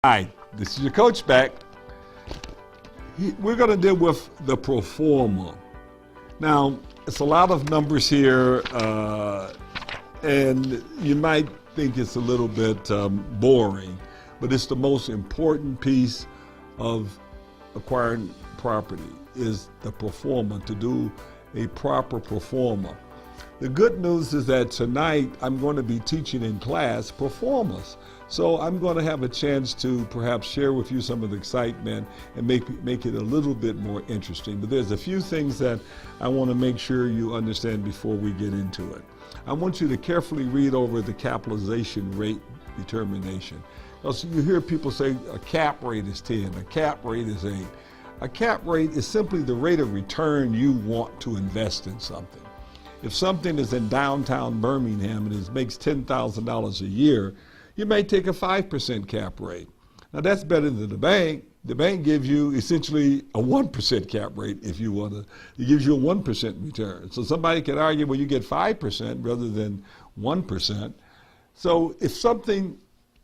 Hi, this is your coach back. We're going to deal with the pro forma. Now, it's a lot of numbers here, and you might think it's a little bit boring, but it's the most important piece of acquiring property is the pro forma, to do a proper pro forma. The good news is that tonight I'm going to be teaching in class Proformas. So I'm going to have a chance to perhaps share with you some of the excitement and make it a little bit more interesting. But there's a few things that I want to make sure you understand before we get into it. I want you to carefully read over the capitalization rate determination. Also, you hear people say a cap rate is 10, a cap rate is 8. A cap rate is simply the rate of return you want to invest in something. If something is in downtown Birmingham and it makes $10,000 a year, you may take a 5% cap rate. Now that's better than the bank. The bank gives you essentially a 1% cap rate if you want to. It gives you a 1% return. So somebody could argue, well, you get 5% rather than 1%. So if something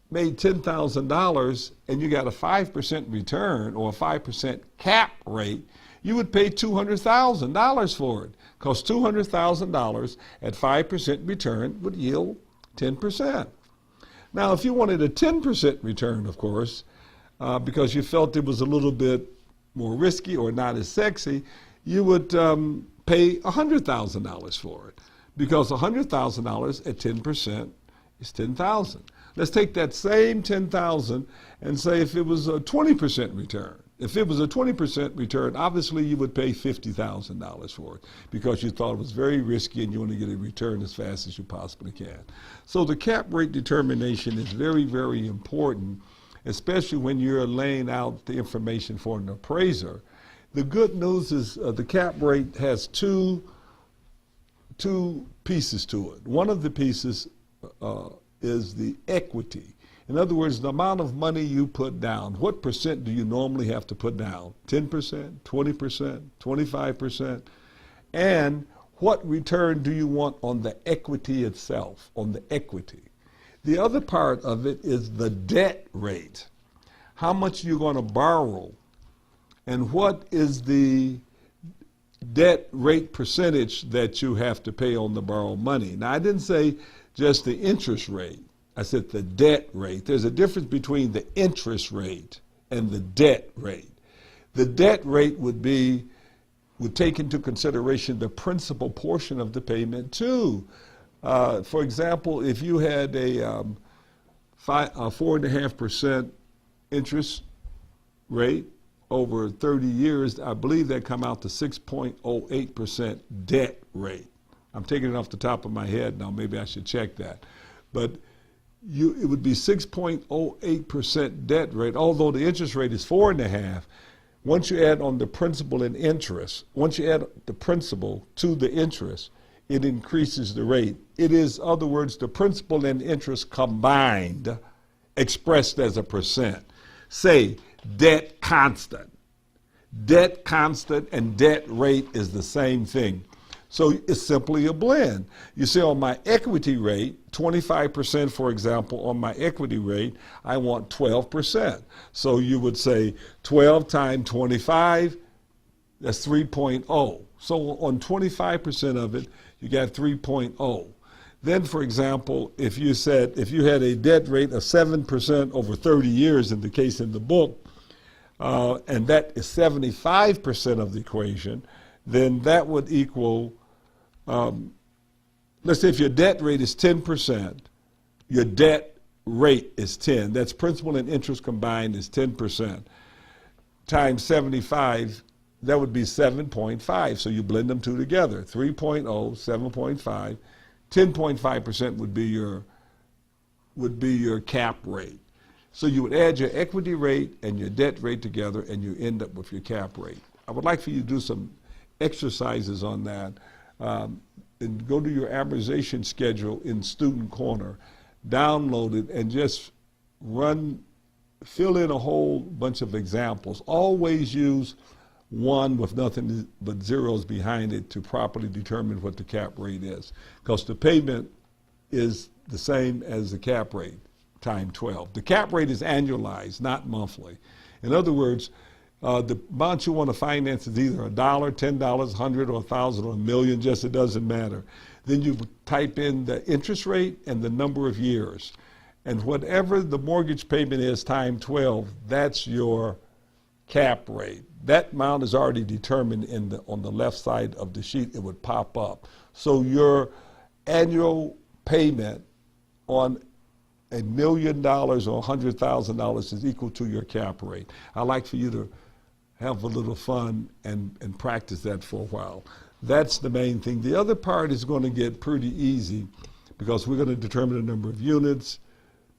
made $10,000 and you got a 5% return or a 5% cap rate, you would pay $200,000 for it, because $200,000 at 5% return would yield 10%. Now, if you wanted a 10% return, of course, because you felt it was a little bit more risky or not as sexy, you would pay $100,000 for it, because $100,000 at 10% is $10,000. Let's take that same $10,000 and say if it was a 20% return. If it was a 20% return, obviously you would pay $50,000 for it because you thought it was very risky and you want to get a return as fast as you possibly can. So the cap rate determination is very, very important, especially when you're laying out the information for an appraiser. The good news is the cap rate has two pieces to it. One of the pieces is the equity. In other words, the amount of money you put down. What percent do you normally have to put down? 10%, 20%, 25%? And what return do you want on the equity itself, on the equity? The other part of it is the debt rate. How much you're going to borrow, and what is the debt rate percentage that you have to pay on the borrowed money. Now, I didn't say just the interest rate. I said the debt rate. There's a difference between the interest rate and the debt rate. The debt rate would take into consideration the principal portion of the payment too. For example, if you had a 4.5% interest rate over 30 years, I believe that come out to 6.08% debt rate. I'm taking it off the top of my head now. Maybe I should check that. But it would be 6.08% debt rate, although the interest rate is 4.5%. Once you add on the principal and interest, once you add the principal to the interest, it increases the rate. It is, in other words, the principal and interest combined, expressed as a percent. Say debt constant. Debt constant and debt rate is the same thing. So it's simply a blend. You see, on my equity rate, 25%, for example, on my equity rate, I want 12%. So you would say 12 times 25, that's 3.0. So on 25% of it, you got 3.0. Then, for example, if you had a debt rate of 7% over 30 years, in the case in the book, and that is 75% of the equation, then that would equal, let's say if your debt rate is 10%, your debt rate is 10. That's principal and interest combined is 10%. Times 75, that would be 7.5. So you blend them two together, 3.0, 7.5. 10.5% would be your cap rate. So you would add your equity rate and your debt rate together and you end up with your cap rate. I would like for you to do some exercises on that, and go to your amortization schedule in Student Corner, download it, and just fill in a whole bunch of examples. Always use one with nothing but zeros behind it to properly determine what the cap rate is, because the payment is the same as the cap rate. times 12. The cap rate is annualized, not monthly. In other words, the amount you want to finance is either $1, $10, $100, or $1,000, or $1 million, just it doesn't matter. Then you type in the interest rate and the number of years. And whatever the mortgage payment is times 12, that's your cap rate. That amount is already determined on the left side of the sheet. It would pop up. So your annual payment on $1 million or $100,000 is equal to your cap rate. I'd like for you to have a little fun and practice that for a while. That's the main thing. The other part is going to get pretty easy because we're going to determine the number of units.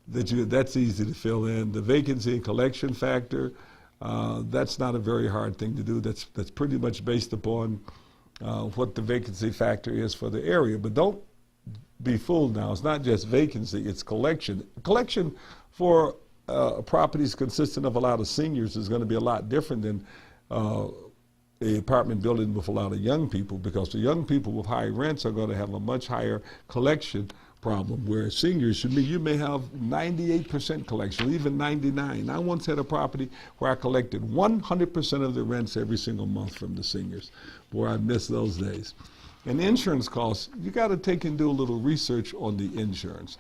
That's easy to fill in. The vacancy and collection factor, that's not a very hard thing to do. That's pretty much based upon what the vacancy factor is for the area. But don't be fooled now. It's not just vacancy, it's collection. Collection for properties consisting of a lot of seniors is going to be a lot different than a apartment building with a lot of young people, because the young people with high rents are going to have a much higher collection problem, whereas seniors, you may have 98% collection, even 99%. I once had a property where I collected 100% of the rents every single month from the seniors. Boy, I miss those days. And insurance costs, you got to take and do a little research on the insurance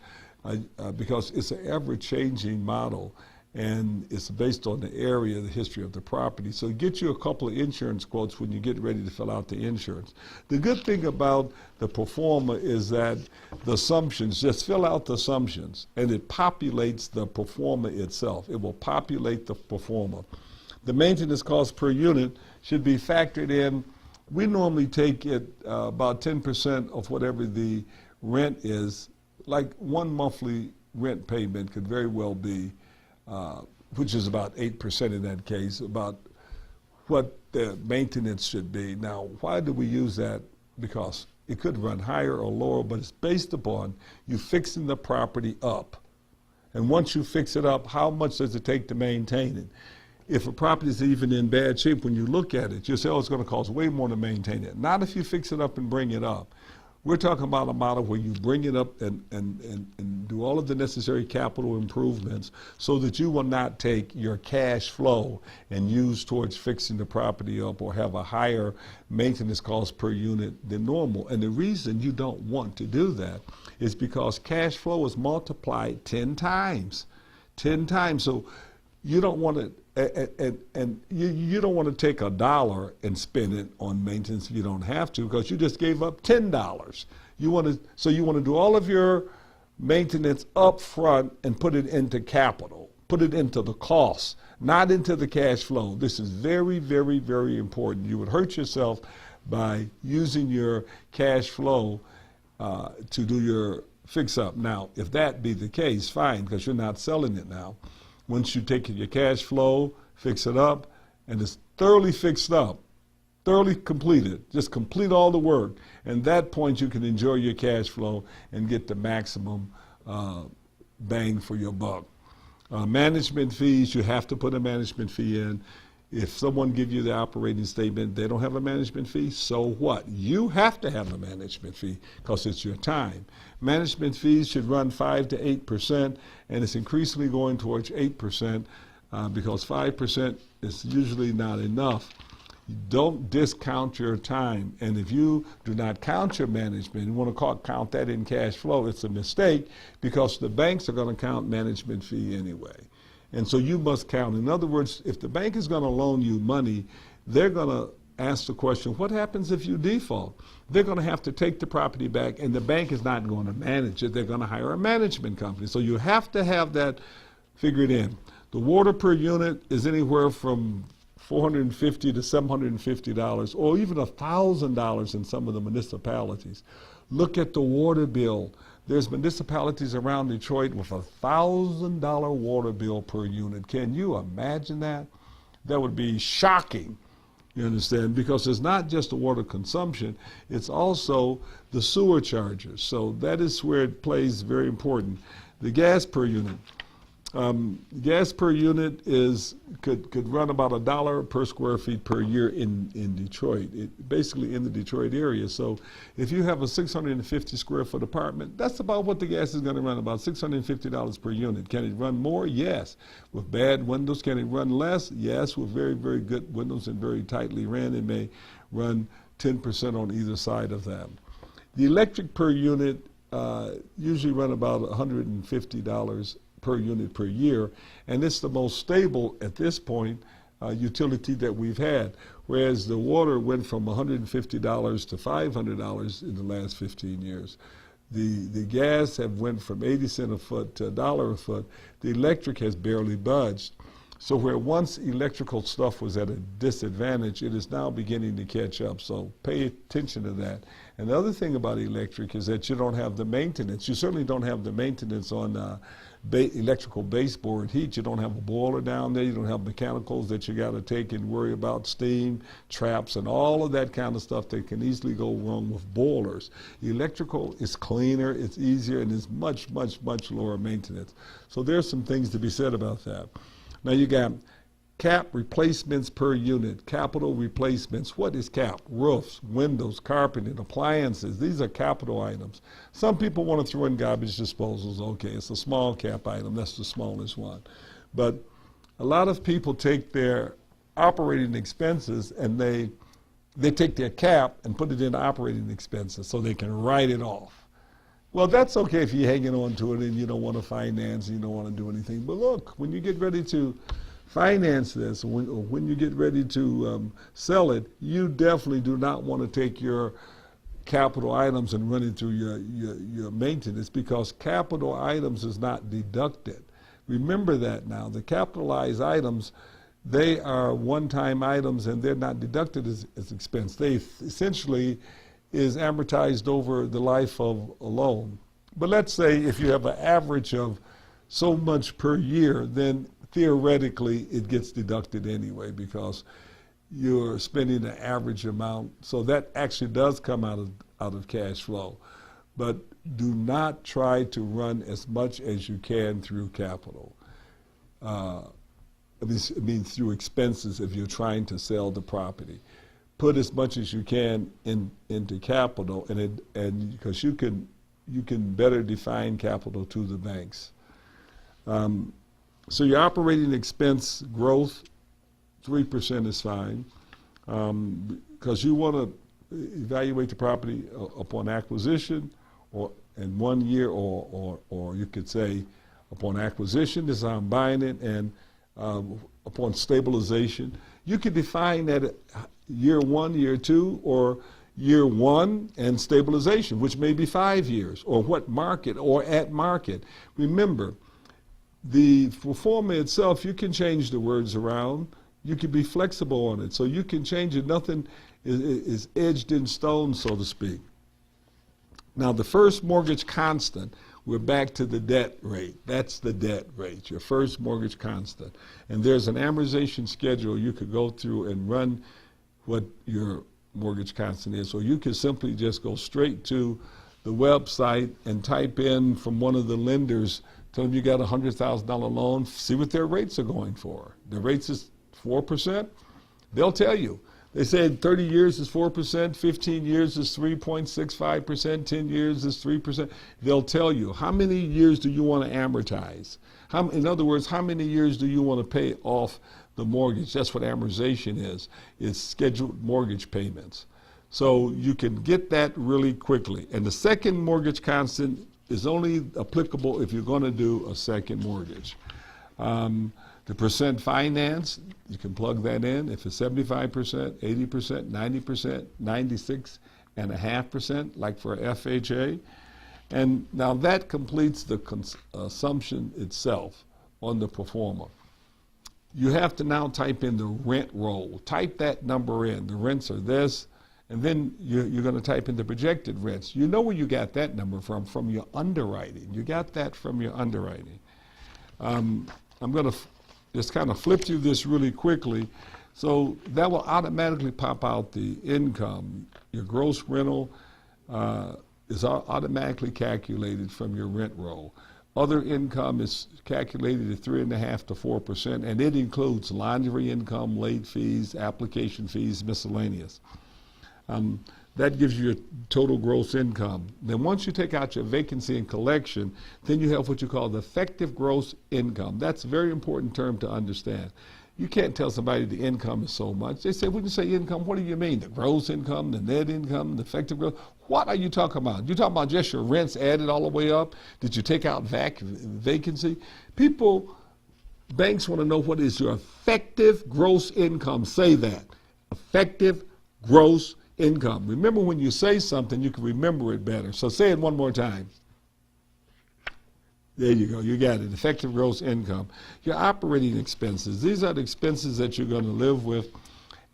because it's an ever-changing model, and it's based on the area, the history of the property. So get you a couple of insurance quotes when you get ready to fill out the insurance. The good thing about the Proforma is that the assumptions, just fill out the assumptions, and it populates the Proforma itself. It will populate the Proforma. The maintenance cost per unit should be factored in. We normally take it about 10% of whatever the rent is. Like one monthly rent payment could very well be, which is about 8% in that case, about what the maintenance should be. Now, why do we use that? Because it could run higher or lower, but it's based upon you fixing the property up. And once you fix it up, how much does it take to maintain it? If a property is even in bad shape, when you look at it, you say, oh, it's going to cost way more to maintain it. Not if you fix it up and bring it up. We're talking about a model where you bring it up and do all of the necessary capital improvements so that you will not take your cash flow and use towards fixing the property up or have a higher maintenance cost per unit than normal. And the reason you don't want to do that is because cash flow is multiplied 10 times. 10 times. So you don't want to, and you don't want to take $1 and spend it on maintenance if you don't have to, because you just gave up $10. You want to do all of your maintenance up front and put it into capital, put it into the cost, not into the cash flow. This is very, very, very important. You would hurt yourself by using your cash flow to do your fix up. Now, if that be the case, fine, because you're not selling it now. Once you take your cash flow, fix it up, and it's thoroughly fixed up, thoroughly completed, just complete all the work, and at that point you can enjoy your cash flow and get the maximum bang for your buck. Management fees, you have to put a management fee in. If someone gives you the operating statement, they don't have a management fee, so what? You have to have a management fee because it's your time. Management fees should run 5 to 8%, and it's increasingly going towards 8% because 5% is usually not enough. Don't discount your time, and if you do not count your management, you want to count that in cash flow, it's a mistake because the banks are going to count management fee anyway. And so you must count. In other words, if the bank is going to loan you money, they're going to ask the question, what happens if you default? They're going to have to take the property back, and the bank is not going to manage it. They're going to hire a management company. So you have to have that figured in. The water per unit is anywhere from $450 to $750 or even $1,000 in some of the municipalities. Look at the water bill. There's municipalities around Detroit with a $1,000 water bill per unit. Can you imagine that? That would be shocking, you understand, because it's not just the water consumption, it's also the sewer charges. So that is where it plays very important. The gas per unit. Gas per unit is could run about $1 per square feet per year in Detroit, basically in the Detroit area. So if you have a 650 square foot apartment, that's about what the gas is going to run, about $650 per unit. Can it run more? Yes. With bad windows, can it run less? Yes. With very, very good windows and very tightly ran, it may run 10% on either side of that. The electric per unit usually run about $150 per unit per year, and it's the most stable at this point utility that we've had, whereas the water went from $150 to $500 in the last 15 years. The gas have went from 80 cents a foot to $1 a foot. The electric has barely budged. So where once electrical stuff was at a disadvantage, it is now beginning to catch up. So pay attention to that. And the other thing about electric is that you don't have the maintenance. You certainly don't have the maintenance on electrical baseboard heat. You don't have a boiler down there. You don't have mechanicals that you got to take and worry about, steam, traps, and all of that kind of stuff that can easily go wrong with boilers. Electrical is cleaner, it's easier, and it's much, much, much lower maintenance. So there's some things to be said about that. Now you got cap replacements per unit, capital replacements. What is cap? Roofs, windows, carpeting, appliances. These are capital items. Some people want to throw in garbage disposals. Okay, it's a small cap item. That's the smallest one. But a lot of people take their operating expenses and they take their cap and put it into operating expenses so they can write it off. Well, that's okay if you're hanging on to it and you don't want to finance and you don't want to do anything. But look, when you get ready to finance this, or when you get ready to sell it, you definitely do not want to take your capital items and run it through your maintenance, because capital items is not deducted. Remember that now. The capitalized items, they are one-time items and they're not deducted as expense. They essentially is amortized over the life of a loan. But let's say if you have an average of so much per year, then theoretically it gets deducted anyway because you're spending an average amount. So that actually does come out of cash flow. But do not try to run as much as you can through capital. I mean through expenses if you're trying to sell the property. Put as much as you can into capital, and because you can better define capital to the banks. So your operating expense growth, 3% is fine, because you want to evaluate the property upon acquisition, or in 1 year, or you could say upon acquisition, this is how I'm buying it, and upon stabilization. You could define that year 1, year 2, or year 1 and stabilization, which may be 5 years, or what market, or at market. Remember, the Proforma itself, you can change the words around. You can be flexible on it, so you can change it. Nothing is edged in stone, so to speak. Now, the first mortgage constant, we're back to the debt rate. That's the debt rate, your first mortgage constant. And there's an amortization schedule you could go through and run what your mortgage constant is. So you can simply just go straight to the website and type in from one of the lenders, tell them you got a $100,000 loan, see what their rates are going for. The rates is 4%. They'll tell you. They said 30 years is 4%, 15 years is 3.65%, 10 years is 3%. They'll tell you, how many years do you want to amortize? In other words, how many years do you want to pay off the mortgage? That's what amortization is. It's scheduled mortgage payments. So you can get that really quickly. And the second mortgage constant is only applicable if you're going to do a second mortgage. The percent finance, you can plug that in. If it's 75%, 80%, 90%, 96.5%, like for FHA. And now that completes the assumption itself on the Proforma. You have to now type in the rent roll. Type that number in. The rents are this, and then you're going to type in the projected rents. You know where you got that number from your underwriting. You got that from your underwriting. I'm going to just kind of flip through this really quickly. So that will automatically pop out the income. Your gross rental is automatically calculated from your rent roll. Other income is calculated at 3.5% to 4%, and it includes laundry income, late fees, application fees, miscellaneous. That gives you your total gross income. Then once you take out your vacancy and collection, then you have what you call the effective gross income. That's a very important term to understand. You can't tell somebody the income is so much. They say, when you say income, what do you mean? The gross income, the net income, the effective gross? What are you talking about? You talking about just your rents added all the way up? Did you take out vacancy? Banks want to know what is your effective gross income. Say that. Effective gross income. Remember, when you say something, you can remember it better. So say it one more time. There you go. You got it. Effective gross income. Your operating expenses. These are the expenses that you're going to live with.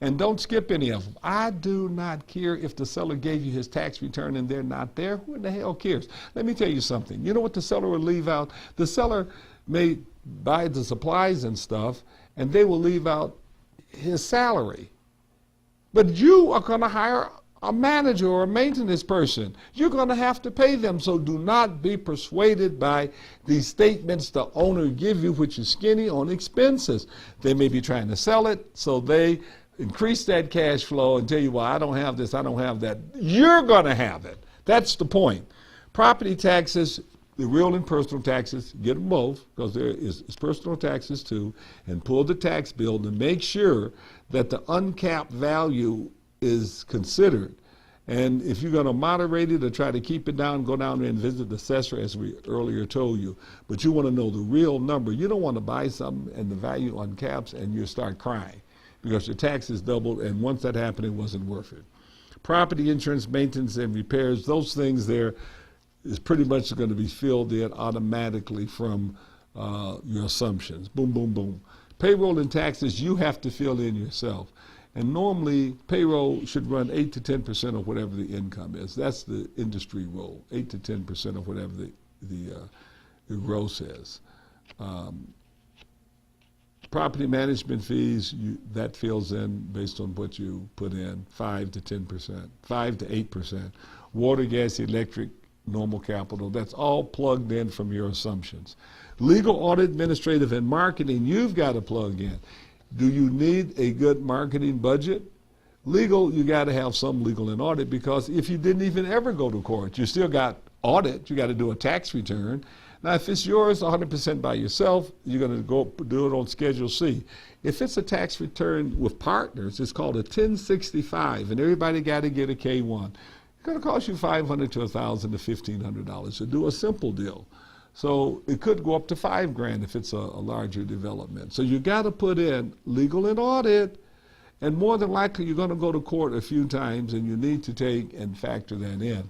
And don't skip any of them. I do not care if the seller gave you his tax return and they're not there. Who in the hell cares? Let me tell you something. You know what the seller will leave out? The seller may buy the supplies and stuff, and they will leave out his salary. But you are going to hire a manager or a maintenance person. You're going to have to pay them. So do not be persuaded by these statements the owner give you, which is skinny on expenses. They may be trying to sell it, so they increase that cash flow and tell you, well, I don't have this, I don't have that. You're going to have it. That's the point. Property taxes, the real and personal taxes, get them both, because there is personal taxes too, and pull the tax bill to make sure that the uncapped value is considered. And if you're going to moderate it or try to keep it down, go down there and visit the assessor, as we earlier told you. But you want to know the real number. You don't want to buy something and the value uncaps and you start crying because your taxes doubled, and once that happened, it wasn't worth it. Property insurance, maintenance, and repairs, those things there is pretty much going to be filled in automatically from your assumptions. Boom, boom, boom. Payroll and taxes, you have to fill in yourself. And normally, payroll should run 8 to 10% of whatever the income is. That's the industry rule, 8 to 10% of whatever the gross is. Property management fees, that fills in based on what you put in, 5 to 10%, 5 to 8%. Water, gas, electric, normal capital, that's all plugged in from your assumptions. Legal, audit, administrative, and marketing, you've got to plug in. Do you need a good marketing budget? Legal, you got to have some legal and audit, because if you didn't even ever go to court, you still got audit. You got to do a tax return. Now, if it's yours 100% by yourself, you're going to go do it on Schedule C. If it's a tax return with partners, it's called a 1065, and everybody got to get a K-1. It's going to cost you $500 to $1,000 to $1,500 to do a simple deal. So it could go up to $5,000 if it's a larger development. So you got to put in legal and audit, and more than likely you're going to go to court a few times, and you need to take and factor that in,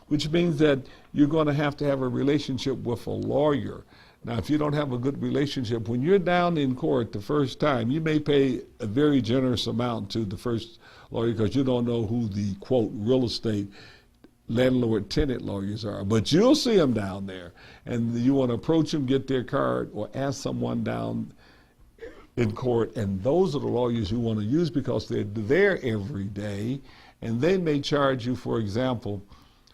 which means that you're going to have a relationship with a lawyer. Now, if you don't have a good relationship, when you're down in court the first time, you may pay a very generous amount to the first lawyer because you don't know who the, quote, real estate landlord-tenant lawyers are, but you'll see them down there, and you want to approach them, get their card, or ask someone down in court, and those are the lawyers you want to use because they're there every day, and they may charge you, for example,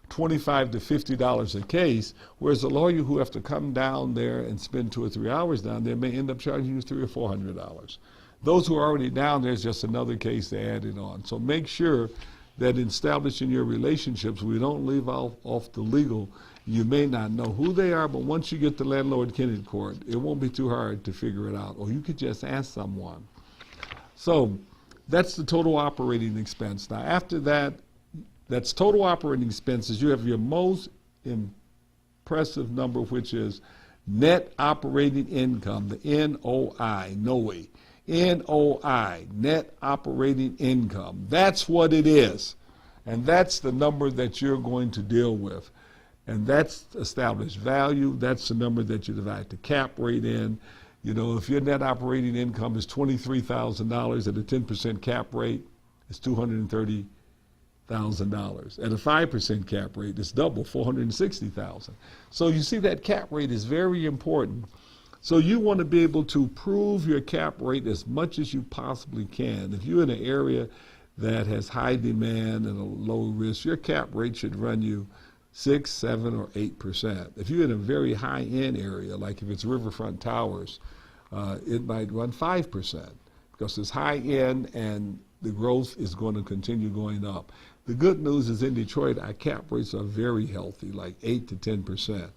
$25 to $50 a case, whereas a lawyer who have to come down there and spend 2 or 3 hours down there may end up charging you $300 or $400. Those who are already down there is just another case they added on. So make sure that in establishing your relationships, we don't leave off the legal. You may not know who they are, but once you get to landlord-tenant court, it won't be too hard to figure it out, or you could just ask someone. So that's the total operating expense. Now after that, that's total operating expenses. You have your most impressive number, which is net operating income, the NOI, NOI. NOI, net operating income. That's what it is. And that's the number that you're going to deal with. And that's established value. That's the number that you divide the cap rate in. You know, if your net operating income is $23,000 at a 10% cap rate, it's $230,000. At a 5% cap rate, it's double, $460,000. So you see that cap rate is very important. So you want to be able to prove your cap rate as much as you possibly can. If you're in an area that has high demand and a low risk, your cap rate should run you 6, 7, or 8%. If you're in a very high-end area, like if it's riverfront towers, it might run 5% because it's high-end and the growth is going to continue going up. The good news is in Detroit, our cap rates are very healthy, like 8 to 10%.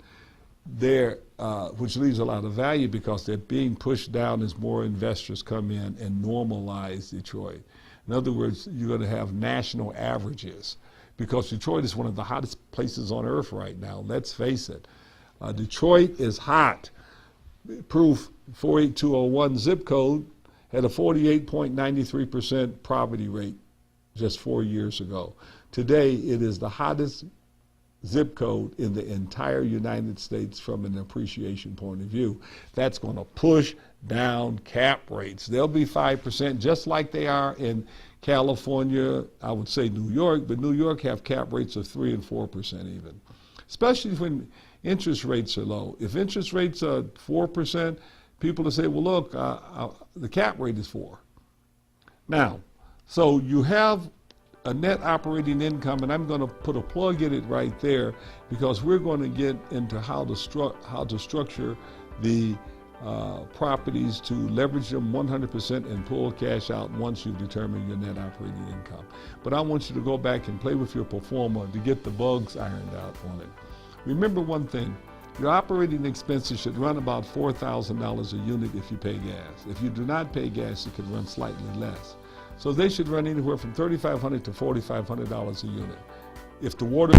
Which leaves a lot of value because they're being pushed down as more investors come in and normalize Detroit. In other words, you're going to have national averages because Detroit is one of the hottest places on earth right now. Let's face it. Detroit is hot. Proof 48201 zip code had a 48.93% poverty rate just 4 years ago. Today, it is the hottest zip code in the entire United States from an appreciation point of view. That's going to push down cap rates. They'll be 5% just like they are in California, I would say New York, but New York have cap rates of 3 and 4% even, especially when interest rates are low. If interest rates are 4%, people will say, well, look, the cap rate is 4. Now, so you have a net operating income, and I'm going to put a plug in it right there because we're going to get into how to structure the properties to leverage them 100% and pull cash out once you've determined your net operating income. But I want you to go back and play with your Proforma to get the bugs ironed out on it. Remember one thing, your operating expenses should run about $4,000 a unit if you pay gas. If you do not pay gas, it could run slightly less. So they should run anywhere from $3,500 to $4,500 a unit. If the water